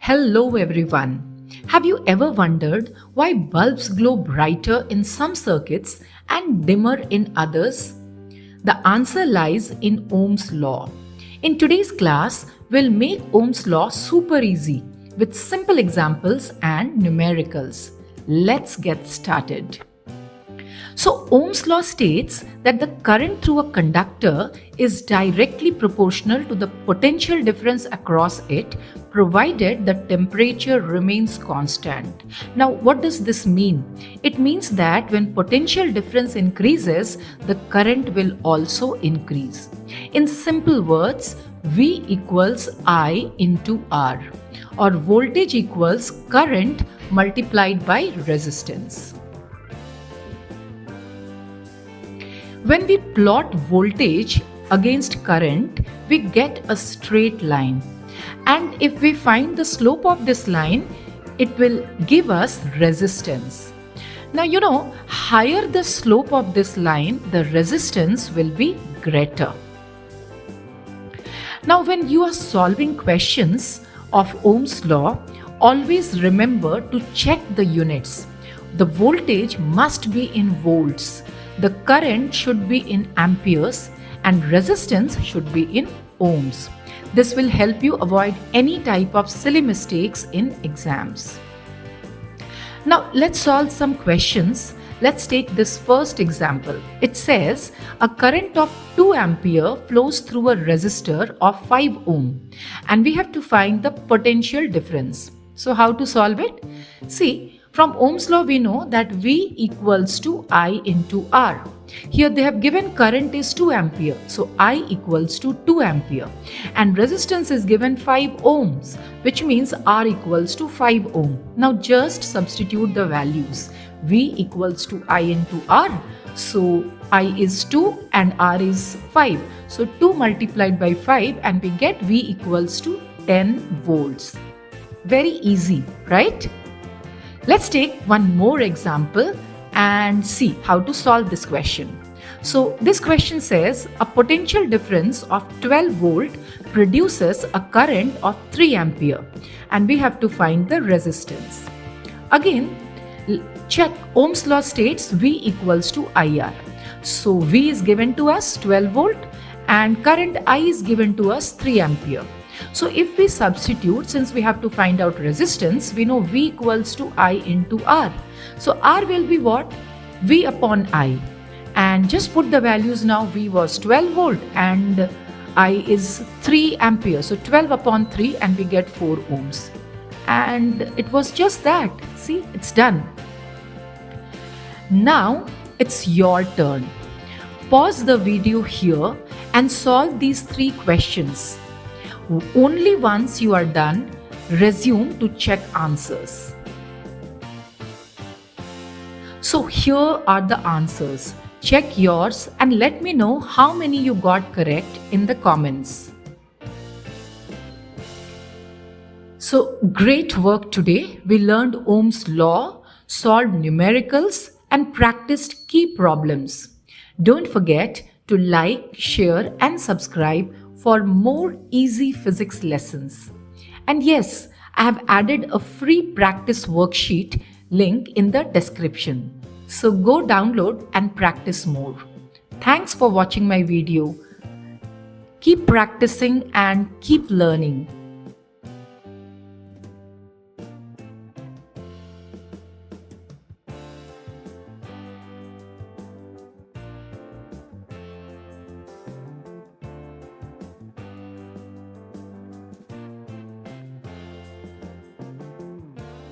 Hello everyone. Have you ever wondered why bulbs glow brighter in some circuits and dimmer in others? The answer lies in Ohm's law. In today's class, we'll make Ohm's law super easy with simple examples and numericals. Let's get started. So Ohm's law states that the current through a conductor is directly proportional to the potential difference across it, provided the temperature remains constant. Now, what does this mean? It means that when potential difference increases, the current will also increase. In simple words, V equals I into R, or voltage equals current multiplied by resistance. When we plot voltage against current, we get a straight line. And if we find the slope of this line, it will give us resistance. Now, higher the slope of this line, the resistance will be greater. Now, when you are solving questions of Ohm's law, always remember to check the units. The voltage must be in volts. The current should be in amperes and resistance should be in ohms. This will help you avoid any type of silly mistakes in exams. Now let's solve some questions. Let's take this first example. It says a current of 2 ampere flows through a resistor of 5 ohm and we have to find the potential difference. So how to solve it? See, from Ohm's law, we know that V equals to I into R. Here they have given current is 2 ampere, so I equals to 2 ampere. And resistance is given 5 ohms, which means R equals to 5 ohm. Now just substitute the values. V equals to I into R, so I is 2 and R is 5. So 2 multiplied by 5 and we get V equals to 10 volts. Very easy, right? Let's take one more example and see how to solve this question. So this question says a potential difference of 12 volt produces a current of 3 ampere and we have to find the resistance. Again, check Ohm's law states V equals to IR. So V is given to us 12 volt and current I is given to us 3 ampere. So if we substitute, since we have to find out resistance, we know V equals to I into R. So R will be what? V upon I. And just put the values now. V was 12 volt and I is 3 ampere. So 12 upon 3 and we get 4 ohms. And it was just that. See, it's done. Now it's your turn. Pause the video here and solve these 3 questions. Only once you are done, resume to check answers. So here are the answers. Check yours and let me know how many you got correct in the comments. So great work today. We learned Ohm's law, solved numericals and practiced key problems. Don't forget to like, share and subscribe for more easy physics lessons. And yes, I have added a free practice worksheet link in the description. So go download and practice more. Thanks for watching my video. Keep practicing and keep learning.